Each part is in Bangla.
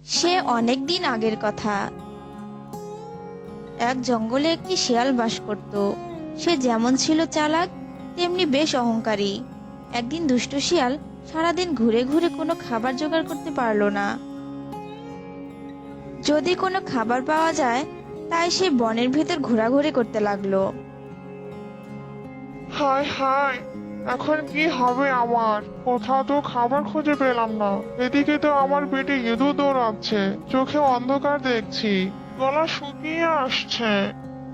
সে অনেক দিন আগের কথা। এক জঙ্গলে একটি শিয়াল বাস করত। সে যেমন ছিল চালাক, তেমনি বেশ অহংকারী। একদিন দুষ্ট শিয়াল সারাদিন ঘুরে ঘুরে কোনো খাবার জোগাড় করতে পারলো না। যদি কোনো খাবার পাওয়া যায়, তাই সে বনের ভেতর ঘোরাঘুরি করতে লাগলো। হায় হায়, এখন কি হবে আমার? কোথাও তো খাবার খুঁজে পেলাম না। এদিকে তো আমার পেটে ইঁদুর দৌড়াচ্ছে, চোখে অন্ধকার দেখছি, গলা শুকিয়ে আসছে,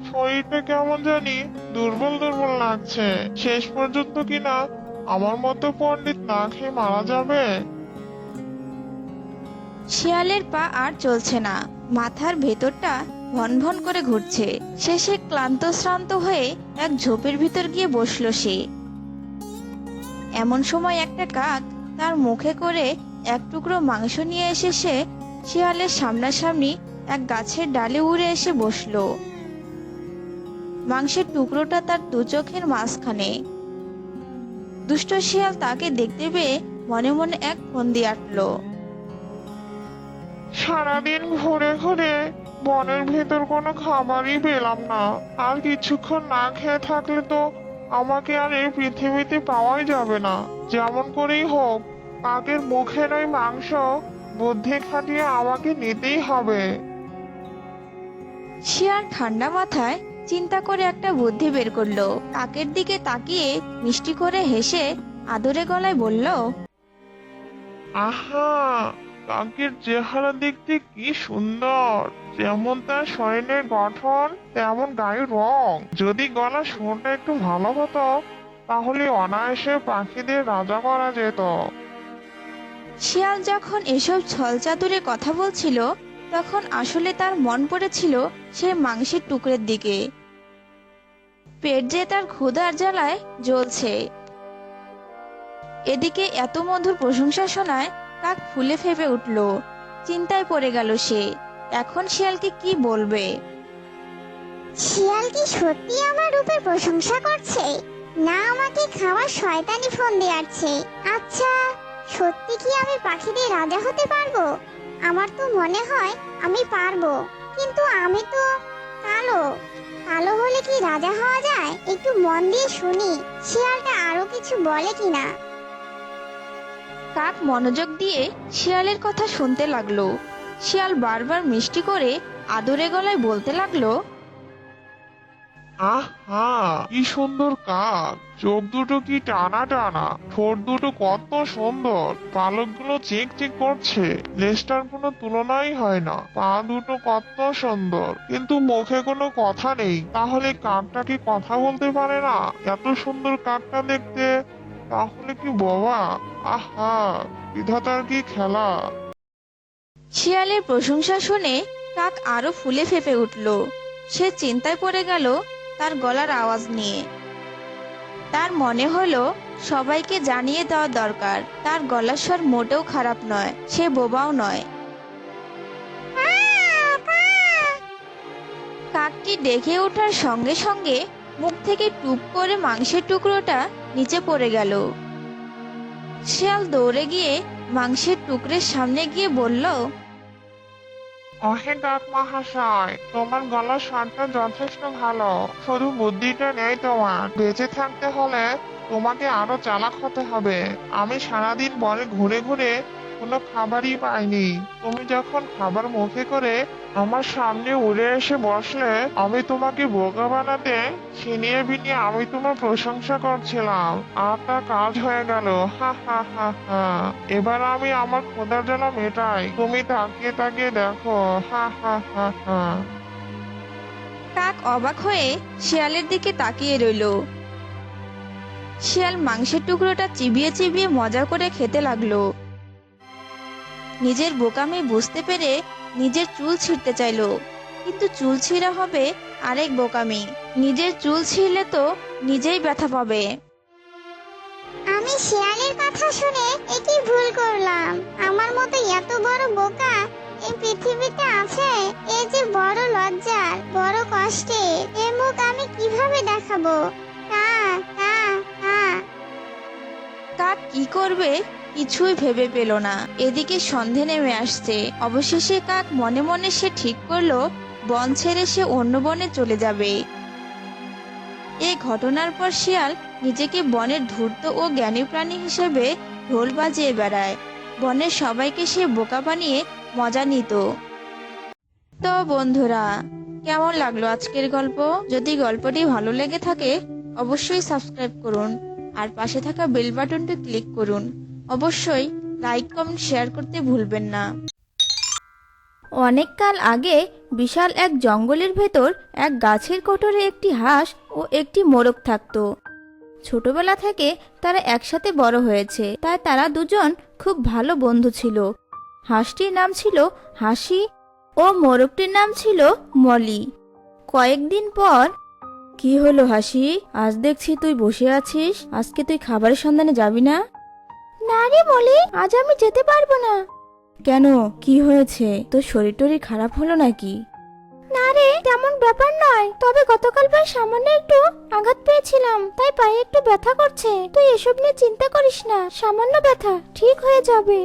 শরীরটা কেমন জানি দুর্বল দুর্বল লাগছে। শেষ পর্যন্ত কিনা আমার মতো পণ্ডিত না খেয়ে মারা যাবে। শিয়ালের পা আর চলছে না, মাথার ভেতরটা ভন ভন করে ঘুরছে। শেষে ক্লান্ত শ্রান্ত হয়ে এক ঝোপের ভিতর গিয়ে বসলো সে। এমন সময় একটা কাক তার মুখে করে এক টুকরো মাংস নিয়ে এসে সে শিয়ালের সামনাসামনি এক গাছের ডালে উড়ে এসে বসলো। মাংসের টুকরোটা তার দু চোখের মাঝখানে। দুষ্ট শিয়াল তাকে দেখতে পেয়ে মনে মনে এক ফন্দি আঁটলো। সারাদিন ঘুরে ঘুরে বনের ভেতর কোনো খাবারই পেলাম না। আর কিছুক্ষণ না খেয়ে থাকলে তো আমাকে আর এই পৃথিবীতে পাওয়াই যাবে না। যেমন করেই হোক, কাকের মুখের ওই মাংস বুদ্ধি খাটিয়ে আমাকে নিতেই হবে। শিয়াল ঠান্ডা মাথায় চিন্তা করে একটা বুদ্ধি বের করলো। কাকের দিকে তাকিয়ে মিষ্টি করে হেসে আদরে গলায় বলল, আহা, কাকের চেহারা দেখতে কি সুন্দর! যেমন তার শরীরের গঠন, তেমন গায়ের রং। যদি গলা সুরটা একটু ভালো হতো, তাহলে অনায়াসে পাখিদের রাজা করা যেত। শিয়াল যখন এসব ছলচাতুরে কথা বলছিল, তখন আসলে তার মন পড়েছিল সেই মাংসের টুকরের দিকে। পেট যে তার ক্ষুধার জ্বালায় জ্বলছে। এদিকে এত মধুর প্রশংসা শোনায় কাক ফুলে ফেপে উঠল। চিন্তায় পড়ে গেল সে, এখন শিয়ালকে কি বলবে। শিয়াল কি সত্যি আমার রূপের প্রশংসা করছে, না আমাকে খাওয়ার শয়তানি ফোন দেয়াচ্ছে? আচ্ছা, সত্যি কি আমি পাখিদের রাজা হতে পারবো? আমার তো মনে হয় আমি পারবো, কিন্তু আমি তো কালো। কালো হলে কি রাজা হওয়া যায়? একটু মন দিয়ে শুনি শিয়ালটা আরো কিছু বলে কিনা। কাক মনোযোগ দিয়ে শিয়ালের কথা শুনতে লাগলো। শিয়াল বারবার মিষ্টি করে আদরে গলায় বলতে লাগলো, আহা, কি সুন্দর কাক! চোখ দুটো কি টানা টানা, ঠোঁট দুটো কত সুন্দর, পালকগুলো চিক চিক করছে, লেজটার কোনো তুলনাই হয় না, পা দুটো কত সুন্দর, কিন্তু মুখে কোনো কথা নেই। তাহলে কাকটা কি কথা বলতে পারে না? এত সুন্দর কাকটা দেখতে, তাহলে কি বোবা? আহা, বিধাতার কি খেলা! শিয়ালের প্রশংসা শুনে কাক আরো ফুলে ফেপে উঠল। সে চিন্তায় পড়ে গেল তার গলার আওয়াজ নিয়ে। তার মনে হলো সবাইকে জানিয়ে দেওয়া দরকার, তার গলার স্বর মোটেও খারাপ নয়, সে বোবাও নয়। কাকটি ডেকে ওঠার সঙ্গে সঙ্গে মুখ থেকে টুপ করে মাংসের টুকরোটা নিচে পড়ে গেল। শিয়াল দৌড়ে গিয়ে মাংসের টুকরের সামনে গিয়ে বলল, অহে কাক মহাশয়, তোমার গলার স্বাদটা যথেষ্ট ভালো, শুধু বুদ্ধিটা নেই তোমার। বেঁচে থাকতে হলে তোমাকে আরো চালাক হতে হবে। আমি সারাদিন বনে ঘুরে ঘুরে কোনো খাবারই পাইনি। তুমি যখন খাবার মুখে করে আমার সামনে উড়ে এসে বসলে, আমি তোমাকে বোকা বানাতে ছিনিয়ে বিনিয়ে আমি তোমার প্রশংসা করছিলাম, আর তা কাজ হয়ে গেল। হা হা হা হা। এবার আমি আমার ক্ষুধার জ্বালা মেটাই, তুমি তাকিয়ে তাকিয়ে দেখো। হা হা হা হা। কাক অবাক হয়ে শিয়ালের দিকে তাকিয়ে রইল। শিয়াল মাংসের টুকরোটা চিবিয়ে চিবিয়ে মজা করে খেতে লাগলো। নিজের বোকামি বুঝতে পেরে নিজের চুল ছিঁড়তে চাইলো, কিন্তু চুল ছিঁড়া হবে আরেক বোকামি। নিজের চুল ছিঁড়লে তো নিজেই ব্যথা পাবে। আমি শিয়ালের কথা শুনে একই ভুল করলাম। আমার মতো এত বড় বোকা এই পৃথিবীতে আছে? এ যে বড় লজ্জার, বড় কষ্টে। এ মুখ আমি কিভাবে দেখাবো? কা কা কা। কাক কি করবে কিছুই ভেবে পেল না। এদিকে সন্ধে নেমে আসছে। অবশেষে কাক মনে মনে সে ঠিক করলো বন ছেড়ে সে অন্য বনে চলে যাবে। এই ঘটনার পর শিয়াল নিজেকে বনের ধূর্ত ও জ্ঞানী প্রাণী হিসেবে ঢোল বাজিয়ে বেড়ায়। বনের সবাইকে সে বোকা বানিয়ে মজা নিত। তো বন্ধুরা, কেমন লাগলো আজকের গল্প? যদি গল্পটি ভালো লেগে থাকে অবশ্যই সাবস্ক্রাইব করুন আর পাশে থাকা বেল বাটনটি ক্লিক করুন। অবশ্যই লাইক কমেন্ট শেয়ার করতে ভুলবেন না। অনেক কাল আগে বিশাল এক জঙ্গলের ভেতর এক গাছের কোটরে একটি হাঁস ও একটি মোরগ থাকতো। ছোটবেলা থেকে তারা একসাথে বড় হয়েছে, তাই তারা দুজন খুব ভালো বন্ধু ছিল। হাঁসটির নাম ছিল হাসি ও মোরগটির নাম ছিল মলি। কয়েকদিন পর, কি হলো হাসি, আজ দেখছি তুই বসে আছিস, আজকে তুই খাবারের সন্ধানে যাবি না? না রে মলি, আজ আমি যেতে পারবো না। কেন, কি হয়েছে? তোর শরীর টরীর খারাপ হলো নাকি? না রে, তেমন ব্যাপার নয়, তবে গতকাল পায়ে সামান্য একটু আঘাত পেয়েছিলাম, তাই পায়ে একটু ব্যথা করছে। তুই এসব নিয়ে চিন্তা করিস না, সামান্য ব্যথা, ঠিক হয়ে যাবে।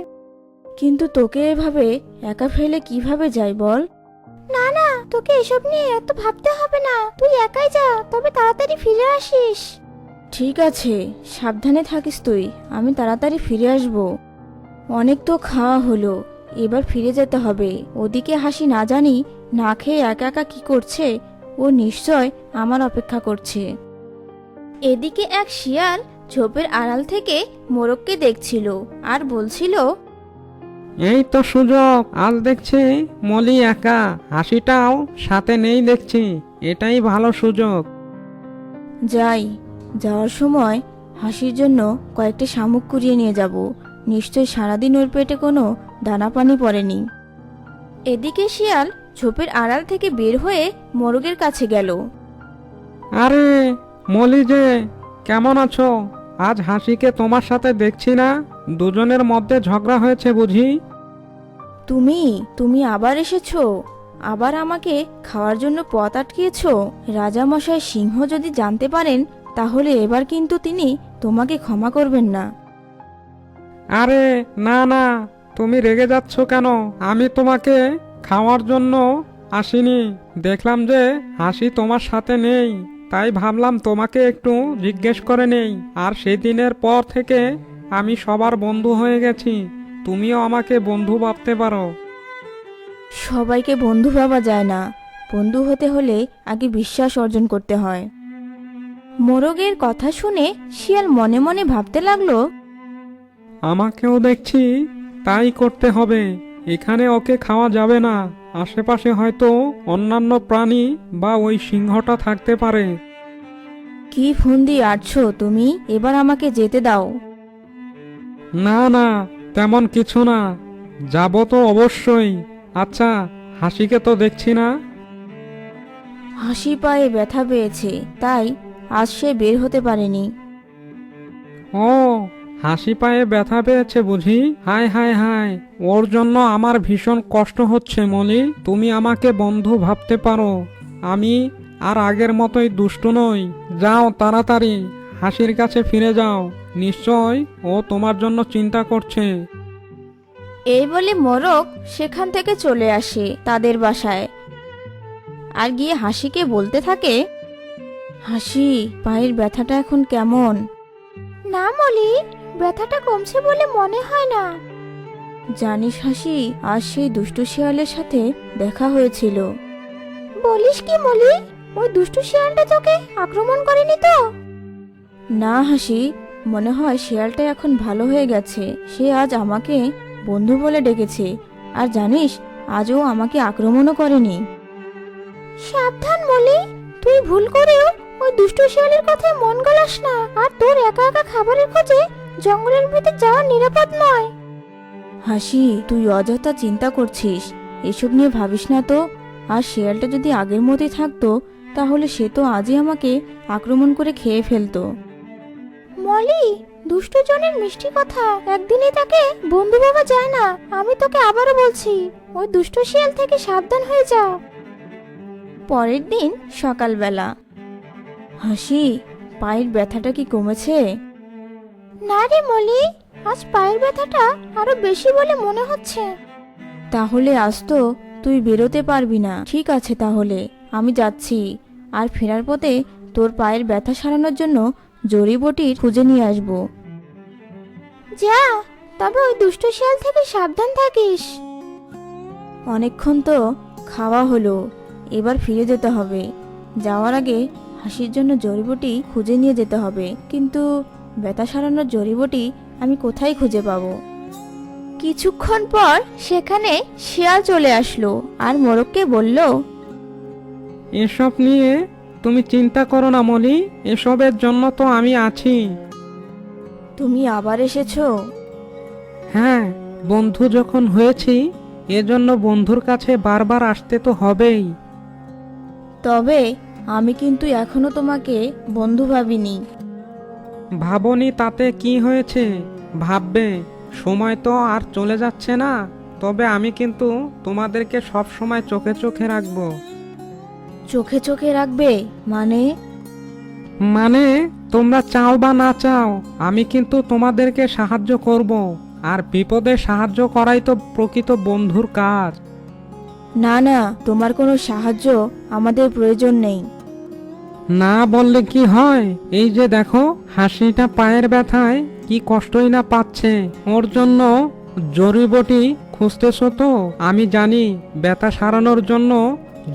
কিন্তু তোকে এভাবে একা ফেলে কিভাবে যাই বল? না না, তোকে এসব নিয়ে এত ভাবতে হবে না, তুই একাই যা, তবে তাড়াতাড়ি ফিরে আসিস। ঠিক আছে, সাবধানে থাকিস তুই, আমি তাড়াতাড়ি ফিরে আসব। অনেক তো খাওয়া হলো, এবার ফিরে যেতে হবে। ওদিকে হাসি না জানি না খেয়ে একা একা কি করছে, ও নিশ্চয় আমার অপেক্ষা করছে। এদিকে এক শিয়াল ঝোপের আড়াল থেকে মোরগকে দেখছিল আর বলছিল, এই তো সুযোগ, আজ দেখছি মলি একা, হাসিটাও সাথে নেই দেখছি, এটাই ভালো সুযোগ। যাই, যাওয়ার সময় হাসির জন্য কয়েকটা শামুক কুড়িয়ে নিয়ে যাব, নিশ্চয় সারাদিন ওর পেটে কোনো দানা পানি পড়েনি। এদিকে শিয়াল ঝোপের আড়াল থেকে বের হয়ে মোরগের কাছে গেল। আরে মলি যে, কেমন আছো? আজ হাসিকে তোমার সাথে দেখছি না, দুজনের মধ্যে ঝগড়া হয়েছে বুঝি? তুমি আবার এসেছো? আবার আমাকে খাওয়ার জন্য পথ আটকিয়েছো? রাজামশাই সিংহ যদি জানতে পারেন তাহলে এবার কিন্তু তিনি তোমাকে ক্ষমা করবেন না। আরে না না, তুমি রেগে যাচ্ছ কেন? আমি তোমাকে খাওয়ার জন্য আসিনি, দেখলাম যে হাসি তোমার সাথে নেই, তাই ভাবলাম তোমাকে একটু জিজ্ঞেস করে নেই। আর সেদিনের পর থেকে আমি সবার বন্ধু হয়ে গেছি, তুমিও আমাকে বন্ধু ভাবতে পারো। সবাইকে বন্ধু ভাবা যায় না, বন্ধু হতে হলে আগে বিশ্বাস অর্জন করতে হয়। মোরগের কথা শুনে শিয়াল মনে মনে ভাবতে লাগলো, আমাকেও দেখছি তাই করতে হবে, এখানে ওকে খাওয়া যাবে না, আশেপাশে হয়তো অন্যান্য প্রাণী বা ওই সিংহটা থাকতে পারে। কি ফন্দি আটছো তুমি, এবার আমাকে যেতে দাও। না না, তেমন কিছু না, যাব তো অবশ্যই। আচ্ছা, হাসিকে তো দেখছি না। হাসি পায়ে ব্যথা পেয়েছে, তাই আজ সে বের হতে পারেনি। ও, হাসি পায়ে ব্যথা পেয়েছে বুঝি? হায় হায় হায়, ওর জন্য আমার ভীষণ কষ্ট হচ্ছে মলি। তুমি আমাকে বন্ধু ভাবতে পারো, আমি আর আগের মতোই দুষ্টু নই। যাও তাড়াতাড়ি হাসির কাছে ফিরে যাও, নিশ্চয় ও তোমার জন্য চিন্তা করছে। এই বলে মোরগ সেখান থেকে চলে আসে তাদের বাসায় আর গিয়ে হাসিকে বলতে থাকে, হাসি, পায়ের ব্যথাটা এখন কেমন? না মলি, ব্যথাটা কমছে বলে মনে হয় না। জানিস হাসি, আজ সেই দুষ্টু শিয়ালের সাথে দেখা হয়েছিল। বলিস কি মলি, ওই দুষ্টু শিয়ালটা তোকে আক্রমণ করেনি তো? না হাসি, মনে হয় শিয়ালটা এখন ভালো হয়ে গেছে, সে আজ আমাকে বন্ধু বলে ডেকেছে, আর জানিস আজও আমাকে আক্রমণও করেনি। সাবধান মলি, তুই ভুল করেও ওই দুষ্টু শিয়ালের কথায় মন গলাস না, আর তোর একা একা খাবারের খোঁজে জঙ্গলের ভিতর যাওয়া নিরাপদ নয়। হাসি, তুই অযথা চিন্তা করছিস, এসব নিয়ে ভাবিস না তো। আর শিয়ালটা যদি আগের মতোই থাকতো তাহলে সে তো আজই আমাকে আক্রমণ করে খেয়ে ফেলতো। মলি, দুষ্টু জনের মিষ্টি কথা একদিনই তাকে বন্ধু ভাবা যায় না, আমি তোকে আবারও বলছি, ওই দুষ্টু শিয়াল থেকে সাবধান হয়ে যা। পরের দিন সকালবেলা, হাসি, পায়ের ব্যথাটা কি কমেছে? না রে মলি, আজ পায়ের ব্যথাটা আরো বেশি বলে মনে হচ্ছে। তাহলে আজ তো তুই বেরোতে পারবি না। ঠিক আছে, তাহলে আমি যাচ্ছি, আর ফেরার পথে তোর পায়ের ব্যথা সারানোর জন্য জড়িবটি খুঁজে নিয়ে আসবো। যা, তবে ওই দুষ্ট শিয়াল থেকে সাবধান থাকিস। অনেকক্ষণ তো খাওয়া হলো, এবার ফিরে যেতে হবে। যাওয়ার আগে হাসির জন্য জড়িবটি খুঁজে নিয়ে যেতে হবে, কিন্তু ব্যথা সারানোর জড়িবটি আমি কোথায় খুঁজে পাবো? কিছুক্ষণ পর সেখানে শিয়াল চলে আসলো আর মোরগকে বলল, এসব নিয়ে তুমি চিন্তা করো না মলি, এসবের জন্য তো আমি আছি। তুমি আবার এসেছো? হ্যাঁ, বন্ধু যখন হয়েছি এজন্য বন্ধুর কাছে বারবার আসতে তো হবেই। তবে আমি কিন্তু এখনো তোমাকে বন্ধু ভাবিনি। ভাবনি তাতে কি হয়েছে, ভাববে। সময় তো আর চলে যাচ্ছে না। তবে আমি কিন্তু তোমাদেরকে সব সময় চোখে চোখে রাখবো। চোখে চোখে রাখবে মানে? মানে তোমরা চাও বা না চাও, আমি কিন্তু তোমাদেরকে সাহায্য করব। আর বিপদে সাহায্য করাই তো প্রকৃত বন্ধুর কাজ। না না, তোমার কোনো সাহায্য আমাদের প্রয়োজন নেই। না বললে কি হয়? এই যে দেখো, হাসিটা পায়ের ব্যথায় কি কষ্টই না পাচ্ছে। ওর জন্য জড়িবটি খুঁজতেছো তো? আমি জানি ব্যথা সারানোর জন্য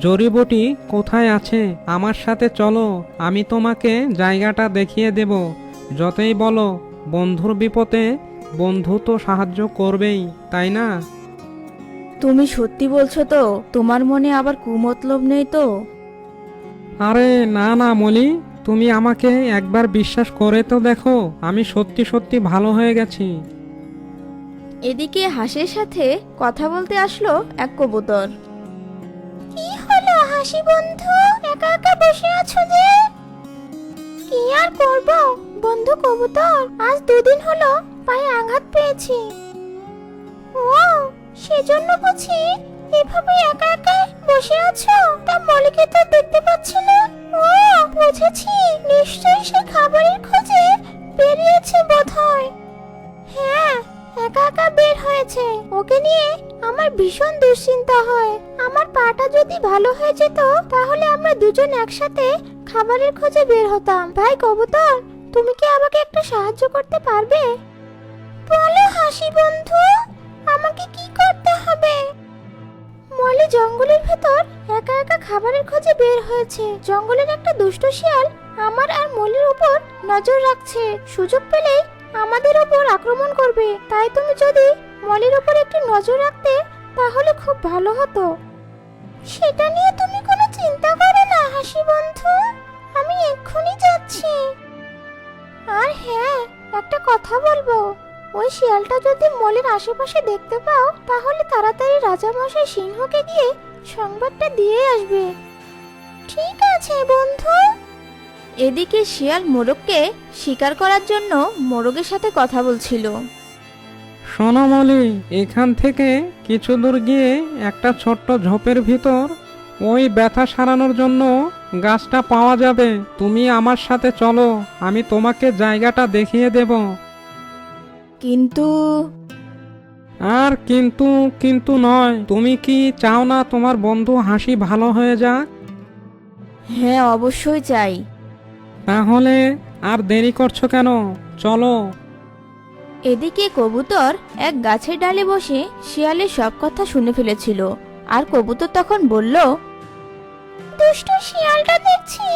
জড়িবটি কোথায় আছে। আমার সাথে চলো, আমি তোমাকে জায়গাটা দেখিয়ে দেব। যতই বলো, বন্ধুর বিপদে বন্ধু তো সাহায্য করবেই, তাই না? তুমি সত্যি বলছো তো? তোমার মনে আবার কুমতলব নেই তো? আরে না না মলি, তুমি আমাকে একবার বিশ্বাস করে তো দেখো, আমি সত্যি সত্যি ভালো হয়ে গেছি। এদিকে হাসির সাথে কথা বলতে আসলো এক কবুতর। কি হলো হাসি বন্ধু, একা একা বসে আছো যে? কি আর করব বন্ধু কবুতর, আজ 2 দিন হলো পায়ে আঘাত পেয়েছি। ও, সেজন্য বুঝি এভাবে একা একা বসে আছো? তা মলিকে তো দেখতে পাচ্ছি না। ও, বুঝেছি, নিশ্চয়ই সে খাবারের খোঁজে বেরিয়েছে বোধহয়। হ্যাঁ, একা একা বের হয়েছে। ওকে নিয়ে আমার ভীষণ দুশ্চিন্তা হয়। আমার পাটা যদি ভালো হয়ে যেত তাহলে আমরা দুজন একসাথে খাবারের খোঁজে বের হতাম। ভাই কবুতর, তুমি কি আমাকে একটু সাহায্য করতে পারবে? বলো হাসি বন্ধু, আমাকে কি করতে হবে? মলি জঙ্গলের ভেতর একা একা খাবারের খোঁজে বের হয়েছে। জঙ্গলের একটা দুষ্ট শিয়াল আমার আর মলির উপর নজর রাখছে। সুযোগ পেলেই আমাদের উপর আক্রমণ করবে। তাই তুমি যদি মলির উপর একটু নজর রাখতে তাহলে খুব ভালো হতো। সেটা নিয়ে তুমি কোনো চিন্তা করো না হাসি বন্ধু, আমি এক্ষুনি যাচ্ছি। আর হ্যাঁ, একটা কথা বলবো, ওই শিয়ালটা যদি মলির আশেপাশে দেখতে পাও তাহলে তাড়াতাড়ি রাজামশাই সিংহকে গিয়ে সংবাদটা দিয়ে আসবে। ঠিক আছে বন্ধু। এদিকে শিয়াল মোরগকে শিকার করার জন্য মোরগের সাথে কথা বলছিল। শোনো মলি, এখান থেকে কিছু দূর গিয়ে একটা ছোট্ট ঝোপের ভিতর ওই ব্যথা সারানোর জন্য গাছটা পাওয়া যাবে। তুমি আমার সাথে চলো, আমি তোমাকে জায়গাটা দেখিয়ে দেব। কিন্তু আর কিন্তু কিন্তু নয়, তুমি কি চাও না তোমার বন্ধু হাসি ভালো হয়ে যাক? হ্যাঁ, অবশ্যই চাই। তাহলে আর দেরি করছো কেন? চলো। এদিকে কবুতর এক গাছের ডালে বসে শিয়ালের সব কথা শুনে ফেলেছিল। আর কবুতর তখন বলল, দুষ্ট শিয়ালটা দেখছি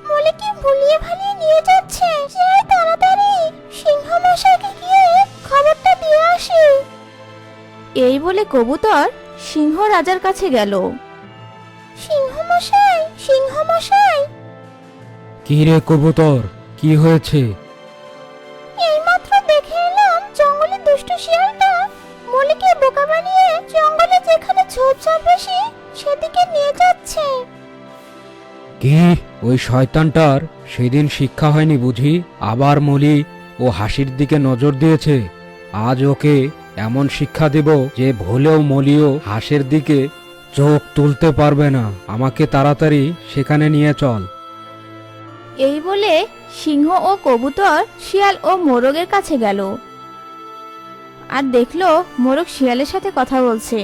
মলিকে ভুলিয়ে ভালিয়ে নিয়ে যাচ্ছে। যাই তাড়াতাড়ি সিংহ মশাইকে গিয়ে খবরটা দিয়ে আসি। এই বলে কবুতর সিংহ রাজার কাছে গেল। সিংহ মশাই, সিংহ মশাই, কি রে কবুতর, কি হয়েছে? এইমাত্র দেখে এলাম জঙ্গলে দুষ্ট শিয়ালটা মলিকে বোকা বানিয়ে জঙ্গলে যেখানে ঝোপঝাড় বেশি সেদিকে নিয়ে যাচ্ছে। কি, ওই শয়তানটার সেদিন শিক্ষা হয়নি বুঝি? আবার মলি ও হাসির দিকে নজর দিয়েছে। আজ ওকে এমন শিক্ষা দেব যে ভুলেও মলিও হাসির দিকে চোখ তুলতে পারবে না। আমাকে তাড়াতাড়ি সেখানে নিয়ে চল। এই বলে সিংহ ও কবুতর শিয়াল ও মোরগের কাছে গেল। আর দেখলো মোরগ শিয়ালের সাথে কথা বলছে।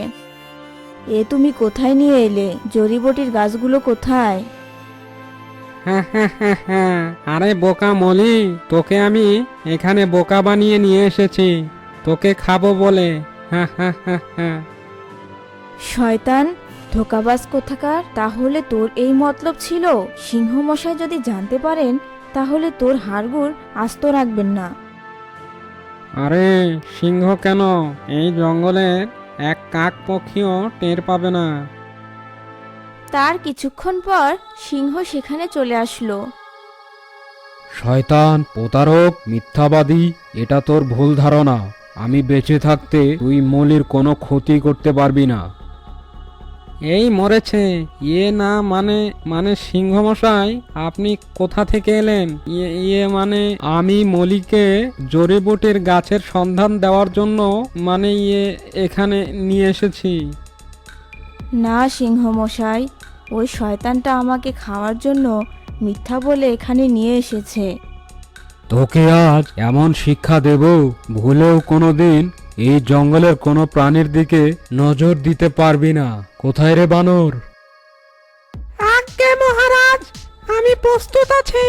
এ তুমি কোথায় নিয়ে এলে? জড়িবটির গাছগুলো কোথায়? আরে বোকা মলি, তোকে আমি এখানে বোকা বানিয়ে নিয়ে এসেছি তোকে খাবো বলে। শয়তান, ধোঁকাবাজ কোথাকার! তাহলে তোর এই মতলব ছিল। সিংহ মশাই যদি জানতে পারেন তাহলে তোর হাড়গোড় আস্ত রাখবেন না। আরে সিংহ কেন, এই জঙ্গলের এক কাক পক্ষীও টের পাবে না। তার কিছুক্ষণ পর সিংহ সেখানে চলে আসলো। শয়তান, প্রতারক, মিথ্যাবাদী, এটা তোর ভুল ধারণা। আমি বেঁচে থাকতে তুই মলির কোনো ক্ষতি করতে পারবি না। এই মরেছে। ইয়ে না মানে মানে সিংহ মশাই, আপনি কোথা থেকে এলেন? মানে আমি মলিকে জড়িবুটির গাছের সন্ধান দেওয়ার জন্য মানে এখানে নিয়ে এসেছি। না সিংহ মশাই, ওই শয়তানটা আমাকে খাওয়ার জন্য মিথ্যা বলে এখানে নিয়ে এসেছে। তোকে আজ এমন শিক্ষা দেব, ভুলেও কোনোদিন এই জঙ্গলের কোনো প্রাণীর দিকে নজর দিতে পারবি না। কোথায় রে বানর? আজ্ঞে মহারাজ, আমি প্রস্তুত আছি।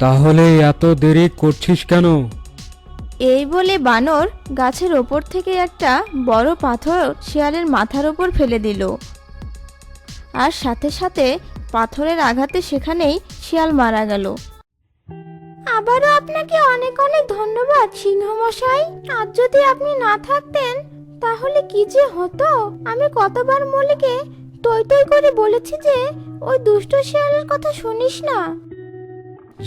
তাহলে এত দেরি করছিস কেন? এই বলে বানর গাছের ওপর থেকে একটা বড় পাথর শিয়ালের মাথার ওপর ফেলে দিল। আর সাথে সাথে পাথরের আঘাতে সেখানেই শিয়াল মারা গেল। আবারও আপনাকে অনেক অনেক ধন্যবাদ সিংহ মশাই। আজ যদি আপনি না থাকতেন তাহলে কি যে হতো। আমি কতবার মলিকে টই টই করে বলেছি যে ওই দুষ্ট শিয়ালের কথা শুনিস না।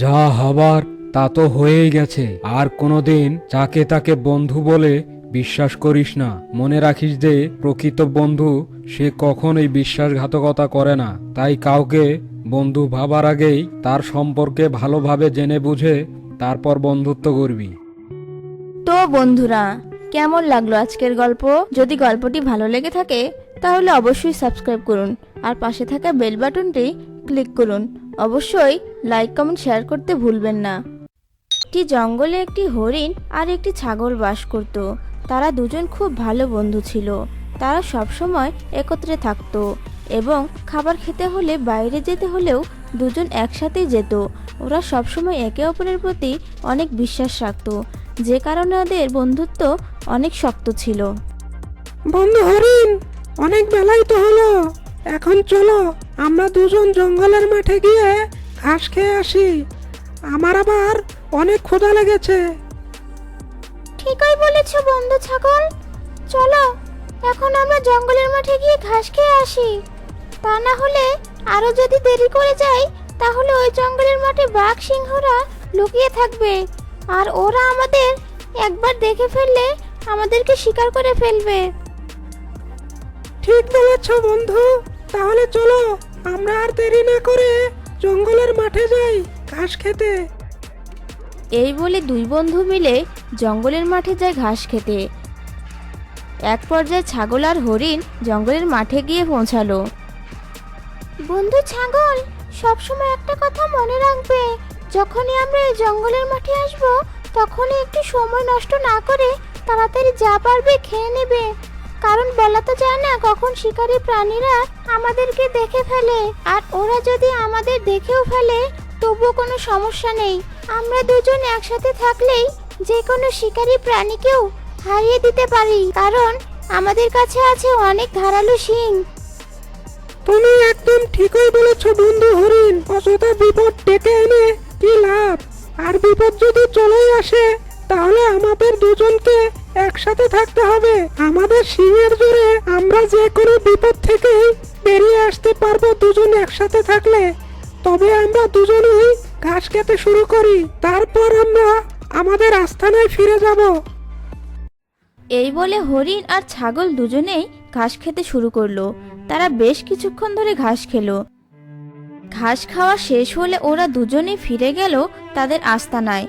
যা হবার তা তো হয়েই গেছে। আর কোনোদিন যাকে তাকে বন্ধু বলে বিশ্বাস করিস না। মনে রাখিস যে প্রকৃত বন্ধু সে কখনোই বিশ্বাসঘাতকতা করে না। তাই কাউকে বন্ধু ভাবার আগেই তার সম্পর্কে ভালোভাবে জেনে বুঝে তারপর বন্ধুত্ব করবি। তো বন্ধুরা, কেমন লাগলো আজকের গল্প? যদি গল্পটি ভালো লেগে থাকে তাহলে অবশ্যই সাবস্ক্রাইব করুন আর পাশে থাকা বেল বাটনটি ক্লিক করুন। অবশ্যই লাইক কমেন্ট শেয়ার করতে ভুলবেন না। একটি জঙ্গলে একটি হরিণ আর একটি ছাগল বাস করত। তারা দুজন খুব ভালো বন্ধু ছিল। তারা সবসময় একত্রে থাকতো এবং খাবার খেতে হলে বাইরে যেতে হলেও দুজন একসাথেই যেত। ওরা সবসময় একে অপরের প্রতি অনেক বিশ্বাস রাখত, যে কারণে ওদের বন্ধুত্ব অনেক শক্ত ছিল। বন্ধু হরিণ, অনেক বেলাই তো হলো, এখন চলো আমরা দুজন জঙ্গলের মাঠে গিয়ে ঘাস খেয়ে আসি। আমার আবার অনেক ক্ষুধা লেগেছে। ঠিকই বলেছো বন্ধু ছাগল, চলো এখন আমরা জঙ্গলের মাঠে গিয়ে ঘাস খেয়ে আসি। তা না হলে আরো যদি দেরি করে যাই তাহলে ওই জঙ্গলের মাঠে বাঘ সিংহরা লুকিয়ে থাকবে আর ওরা আমাদের একবার দেখে ফেললে আমাদেরকে শিকার করে ফেলবে। ঠিক বলেছ বন্ধু, তাহলে চলো আমরা আর দেরি না করে জঙ্গলের মাঠে যাই ঘাস খেতে। এই বলে দুই বন্ধু মিলে জঙ্গলের মাঠে যায় ঘাস খেতে। এক পর্যায়ে ছাগল আর হরিণ জঙ্গলের মাঠে গিয়ে পৌঁছালো। বন্ধু ছাগল, সবসময় একটা কথা মনে রাখবে, যখনই আমরা এই জঙ্গলের মাঠে আসব তখনই একটু সময় নষ্ট না করে তাড়াতাড়ি যা পারবে খেয়ে নেবে। কারণ বলা তো যায় না কখন শিকারী প্রাণীরা আমাদেরকে দেখে ফেলে, আর ওরা যদি আমাদের দেখেও ফেলে তবুও কোনো সমস্যা নেই। আমরা দুজন একসাথে থাকলেই যে কোনো শিকারী প্রাণীকেও হারিয়ে দিতে পারি, কারণ আমাদের কাছে আছে অনেক ধারালো শিং। তুমি একদম ঠিকই বলেছ বন্ধু হরিণ। অযথা বিপদ ডেকে এনে কি লাভ? আর বিপদ যদি চলেই আসে তাহলে আমাদের দুজনকে একসাথে থাকতে হবে। আমাদের শিংয়ের জোরে আমরা যে কোনো বিপদ থেকেই বেরিয়ে আসতে পারবো দুজন একসাথে থাকলে। তবে আমরা দুজনেই ঘাস খেতে শুরু করি, তারপর আমরা আমাদের আস্তানায় ফিরে যাব। এই বলে হরিণ আর ছাগল দুজনেই ঘাস খেতে শুরু করলো। তারা বেশ কিছুক্ষণ ধরে ঘাস খেলো। ঘাস খাওয়া শেষ হলে ওরা দুজনেই ফিরে গেল তাদের আস্তানায়।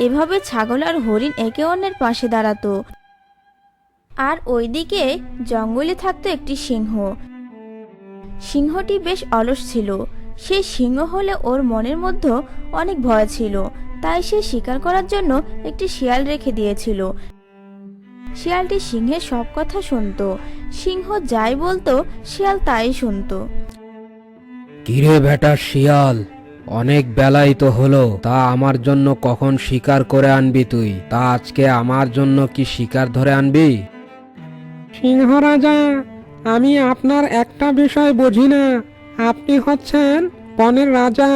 এভাবে ছাগল আর হরিণ একে অন্যের পাশে দাঁড়াতো। আর ওইদিকে জঙ্গলে থাকতো একটি সিংহ। সিংহটি বেশ অলস ছিল। সেই সিংহ হলে ওর মনের মধ্যে অনেক ভয় ছিল, তাই সে শিকার করার জন্য একটি শিয়াল রেখে দিয়েছিল। শিয়ালটি সিংহের সব কথা শুনতো। সিংহ যাই বলতো শিয়াল তাই শুনতো। কিরে বেটা শিয়াল, অনেক বেলাই তো হলো, তা আমার জন্য কখন শিকার করে আনবি তুই? তা আজকে আমার জন্য কি শিকার ধরে আনবি? সিংহ রাজা, আমি আপনার একটা বিষয় বুঝি না। আপনি হচ্ছেন বনের রাজা,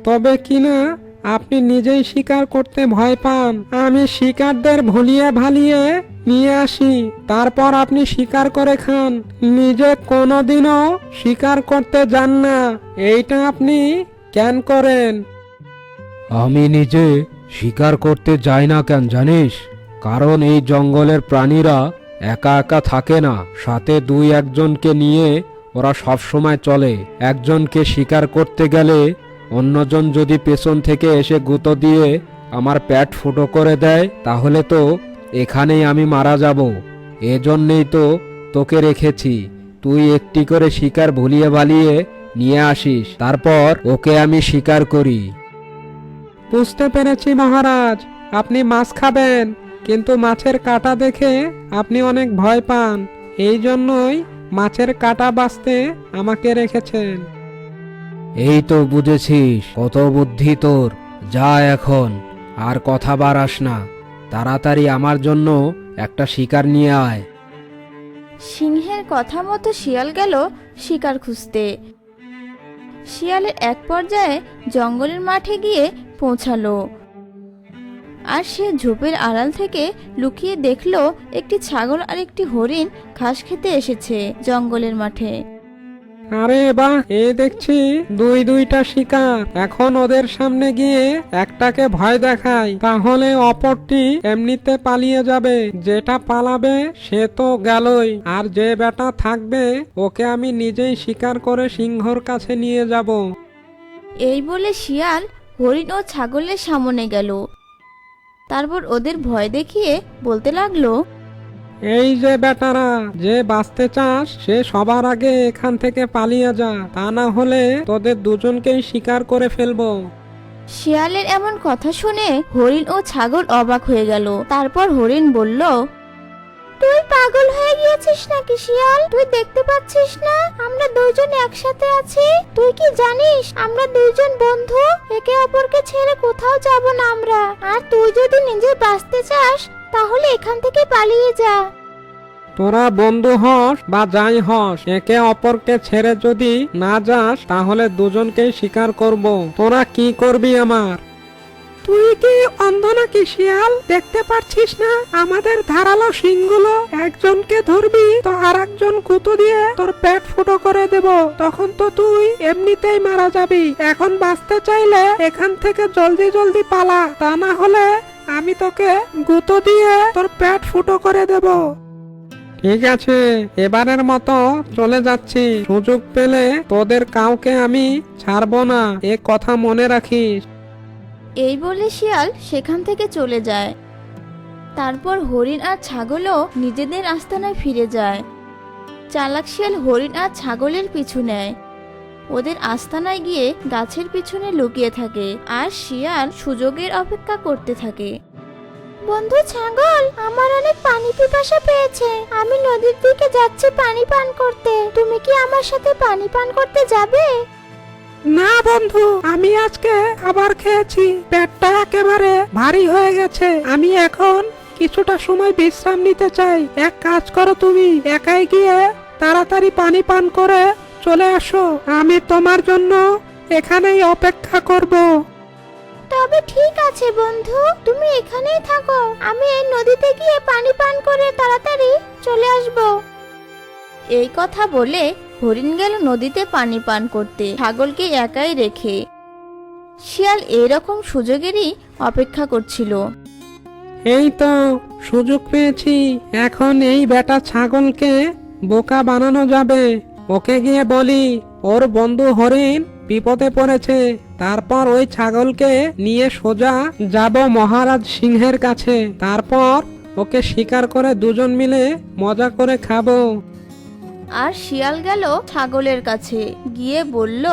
তবে কিনা আপনি নিজেই শিকার করতে ভয় পান। আমি শিকারদের ভুলিয়ে ভালিয়ে নিয়ে আসি, তারপর আপনি শিকার করে খান। নিজে কোনোদিনও শিকার করতে যান না, এইটা আপনি কেন করেন? আমি নিজে শিকার করতে যাই না কেন জানিস? কারণ এই জঙ্গলের প্রাণীরা একা একা থাকে না, সাথে দুই একজনকে নিয়ে ওরা সব সময় চলে। একজনকে শিকার করতে গেলে অন্যজন যদি পেছন থেকে এসে গুঁতো দিয়ে আমার পেট ফুটো করে দেয়, তাহলে তো এখানেই আমি মারা যাব। এজন্যই তো তোকে রেখেছি, তুই একটি করে শিকার ভুলিয়ে ভালিয়ে নিয়ে আসিস, তারপর ওকে আমি শিকার করি। বুঝতে পেরেছি মহারাজ, আপনি মাছ খাবেন, কিন্তু মাছের কাঁটা দেখে আপনি অনেক ভয় পান, এই জন্যই মাছের কাঁটা বাঁচতে আমাকে রেখেছেন। এই তো বুঝেছিস, কত বুদ্ধি তোর। যা এখন, আর কথা বাড়াস না, তাড়াতাড়ি আমার জন্য একটা শিকার নিয়ে আয়। সিংহের কথা মতো শিয়াল গেল শিকার খুঁজতে। শিয়ালের এক পর্যায়ে জঙ্গলের মাঠে গিয়ে পৌঁছালো, আর সে ঝোপের আড়াল থেকে লুকিয়ে দেখলো একটি ছাগল আর একটি হরিণ ঘাস খেতে এসেছে জঙ্গলের মাঠে। আরে বাহ, এই দেখছি দুইটা শিকার। এখন ওদের সামনে গিয়ে একটাকে ভয় দেখাই, তাহলে অপরটি এমনিতে পালিয়ে যাবে। যেটা পালাবে সে তো গেলই, আর যে বেটা থাকবে ওকে আমি নিজেই শিকার করে সিংহর কাছে নিয়ে যাব। এই বলে শিয়াল হরিণ ও ছাগলের সামনে গেল। তারপর ওদের ভয় দেখিয়ে বলতে লাগলো, এই যে বেটারা, যে বাঁচতে চাস সে সবার আগে এখান থেকে পালিয়ে যা, তা না হলে তোদের দুজনকেই শিকার করে ফেলবো। শিয়ালের এমন কথা শুনে হরিণ ও ছাগল অবাক হয়ে গেল। তারপর হরিণ বলল, তুই পাগল হয়ে গিয়েছিস নাকি শিয়াল? তুই দেখতে পাচ্ছিস না আমরা দুইজন একসাথে আছি? তুই কি জানিস আমরা দুইজন বন্ধু, একে অপরকে ছেড়ে কোথাও যাব না আমরা। আর তুই যদি নিজে বাঁচতে চাস তাহলে এখান থেকে পালিয়ে যা। তোরা বন্ধু হস বা যাই হস, একে অপরকে ছেড়ে যদি না যাস তাহলে দুজনকেই শিকার করব। তোরা কি করবি আমার? তুই কি অন্ধ নাকি শিয়াল? দেখতে পাচ্ছিস না আমাদের ধারালো শিংগুলো? একজনকে ধরবি তো আর একজন গুঁতো দিয়ে তোর পেট ফুটো করে দেব, তখন তো তুই এমনিতেই মারা যাবি। এখন বাঁচতে চাইলে এখান থেকে জলদি জলদি পালা, তা না হলে আমি তোকে গুঁতো দিয়ে তোর পেট ফুটো করে দেব। ঠিক আছে, এবারের মতো চলে যাচ্ছি। সুযোগ পেলে তোদের কাউকে আমি ছাড়বো না, এ কথা মনে রাখিস। এই বলে শিয়াল সেখান থেকে চলে যায়। তারপর হরিণ আর ছাগলও নিজেদের আস্তানায় ফিরে যায়। চালাক শিয়াল হরিণ আর ছাগলের পিছু নেয়। ওদের আস্তানায় গিয়ে গাছের পিছনে লুকিয়ে থাকে, আর শিয়াল সুযোগের অপেক্ষা করতে থাকে। বন্ধু ছাগল, আমার অনেক পানি পিপাসা পেয়েছে, আমি নদীর দিকে যাচ্ছি পানি পান করতে। তুমি কি আমার সাথে পানি পান করতে যাবে? না বন্ধু, আমি আজকে খাবার খেয়েছি, পেটটা একেবারে ভারী হয়ে গেছে। আমি এখন কিছুটা সময় বিশ্রাম নিতে চাই। এক কাজ করো, তুমি একাই গিয়ে তাড়াতাড়ি পানি পান করে চলে আসো, আমি তোমার জন্য এখানেই অপেক্ষা করব। তবে ঠিক আছে বন্ধু, তুমি এখানেই থাকো, আমি এই নদীতে গিয়ে পানি পান করে তাড়াতাড়ি চলে আসব। এই কথা বলে হরিণ গেল নদীতে পানি পান করতে, ছাগলকে একাই রেখে। শিয়াল এরকম সুযোগেরই অপেক্ষা করছিল। এই তো সুযোগ পেয়েছি, এখন এই বেটা ছাগলকে বোকা বানানো যাবে। ওকে গিয়ে বলি ওর বন্ধু হরিণ বিপদে পড়েছে, তারপর ওই ছাগলকে নিয়ে সোজা যাব মহারাজ সিংহের কাছে, তারপর ওকে শিকার করে দুজন মিলে মজা করে খাবো। আর শিয়াল গেল ছাগলের কাছে, গিয়ে বলল,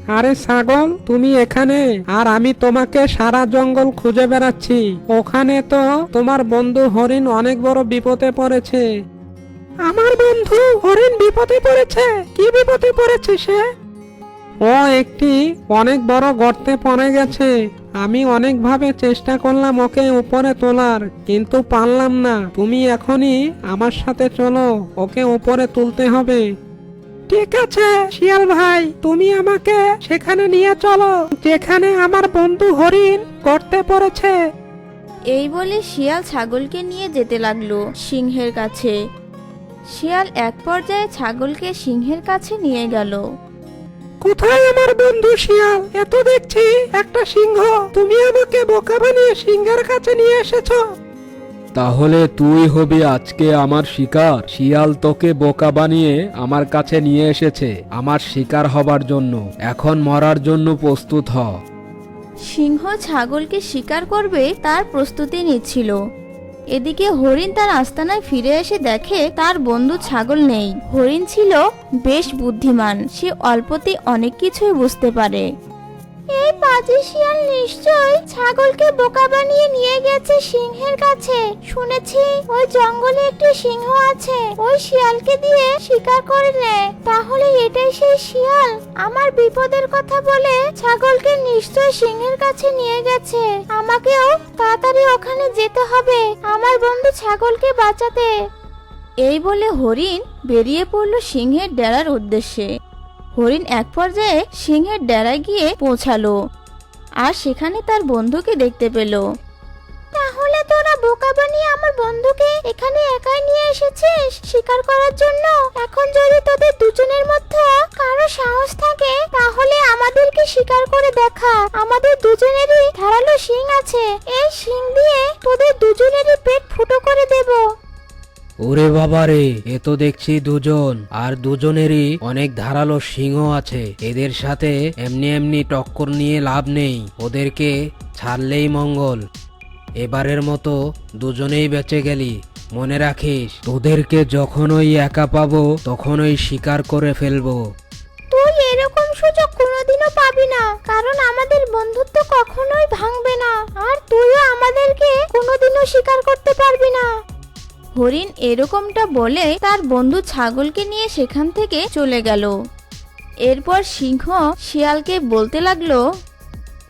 আরে ছাগল, তুমি এখানে আর আমি তোমাকে সারা জঙ্গল খুঁজে বেড়াচ্ছি। ওখানে তো তোমার বন্ধু হরিণ অনেক বড় বিপদে পড়েছে। আমার বন্ধু হরিণ বিপদে পড়েছে? কি বিপদে পড়েছে সে? ও একটি অনেক বড় গর্তে পড়ে গেছে। আমি অনেকভাবে চেষ্টা করলাম ওকে উপরে তোলার, কিন্তু পারলাম না। তুমি এখনই আমার সাথে চলো, ওকে উপরে তুলতে হবে। ঠিক আছে শিয়াল ভাই, তুমি আমাকে সেখানে নিয়ে চলো যেখানে আমার বন্ধু হরিণ গর্তে পড়েছে। এই বলে শিয়াল ছাগলকে নিয়ে যেতে লাগলো সিংহের কাছে। শিয়াল এক পর্যায়ে ছাগলকে সিংহের কাছে নিয়ে গেল। কোথায় আমার বন্ধু শিয়াল? এত দেখছি একটা সিংহ, তুমি আমাকে বোকা বানিয়ে সিংহের কাছে নিয়ে এসেছো। তাহলে তুই হবি আজকে আমার শিকার। শিয়াল তোকে বোকা বানিয়ে আমার কাছে নিয়ে এসেছে আমার শিকার হবার জন্য। এখন মরার জন্য প্রস্তুত হ। সিংহ ছাগলকে শিকার করবে তার প্রস্তুতি নিচ্ছিল। এদিকে হরিণ তার আস্তানায় ফিরে এসে দেখে তার বন্ধু ছাগল নেই। হরিণ ছিল বেশ বুদ্ধিমান, সে অল্পতেই অনেক কিছুই বুঝতে পারে। এই বাজে শিয়াল নিশ্চয়ই ছাগলকে বোকা বানিয়ে নিয়ে গেছে সিংহের কাছে। শুনেছি ওই জঙ্গলে একটি সিংহ আছে, ওই শিয়ালকে দিয়ে শিকার করে নেয়। তাহলে এটাই সেই শিয়াল আমার বিপদের কথা বলে ছাগলকে নিশ্চয়ই সিংহের কাছে নিয়ে গেছে। আমাকেও তাড়াতাড়ি ওখানে যেতে হবে আমার বন্ধু ছাগলকে বাঁচাতে। এই বলে হরিণ বেরিয়ে পড়ল সিংহের ডেরার উদ্দেশ্যে। হরিণ এক পর্যায়ে সিংহের ডেরায় গিয়ে পৌঁছালো আর সেখানে তার বন্ধুকে দেখতে পেল। তাহলে তোরা বোকা বানিয়ে আমার বন্ধুকে এখানে একাই নিয়ে এসেছিস শিকার করার জন্য। এখন যদি তোদের দুজনের মধ্যে কারো সাহস থাকে তাহলে আমাদেরকে শিকার করে দেখা। আমাদের দুজনেরই ধারালো শিং আছে, এই শিং দিয়ে তোদের দুজনেরই পেট ফুটো করে দেব। ওরে বাবা রে, এ তো দেখছি দুজন, আর দুজনেরই অনেক ধারালো সিংহ আছে। এদের সাথে এমনি এমনি টক্কর নিয়ে লাভ নেই, ওদেরকে ছাড়লেই মঙ্গল। এবারের মতো দুজনেই বেঁচে গেলি। মনে রাখিস, তোদেরকে যখনই একা পাবো তখনই শিকার করে ফেলবো। তুই এরকম সুযোগ কোনোদিনও পাবি না, কারণ আমাদের বন্ধুত্ব কখনোই ভাঙবে না, আর তুইও আমাদেরকে কোনোদিনও শিকার করতে পারবি না। হরিণ এরকমটা বলে তার বন্ধু ছাগলকে নিয়ে সেখান থেকে চলে গেল। এরপর সিংহ শিয়ালকে বলতে লাগলো,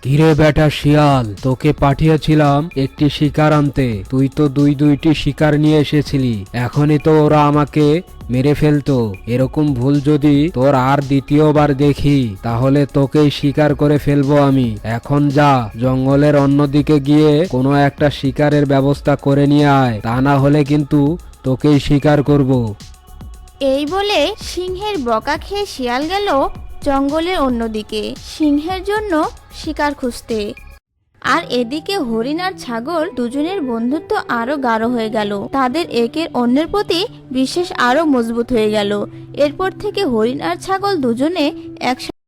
কিরে বেটা শিয়াল, তোকে পাঠিয়েছিলাম একটি শিকার আনতে, তুই তো দুইটি শিকার নিয়ে এসেছিলি। এখনই তো ওরা আমাকে মেরে ফেলতো। এরকম ভুল যদি তোর আর দ্বিতীয়বার দেখি তাহলে তোকেই শিকার করে ফেলবো আমি। এখন যা, জঙ্গলের অন্যদিকে গিয়ে কোনো একটা শিকারের ব্যবস্থা করে নিয়ে আয়, তা না হলে কিন্তু তোকেই শিকার করব। এই বলে সিংহের বকা খেয়ে শিয়াল গেল জঙ্গলের অন্যদিকে সিংহের জন্য শিকার খুঁজতে। আর এদিকে হরিণ আর ছাগল দুজনের বন্ধুত্ব আরো গাঢ় হয়ে গেল। তাদের একের অন্যের প্রতি বিশ্বাস আরো মজবুত হয়ে গেল। এরপর থেকে হরিণ আর ছাগল দুজনে একসাথে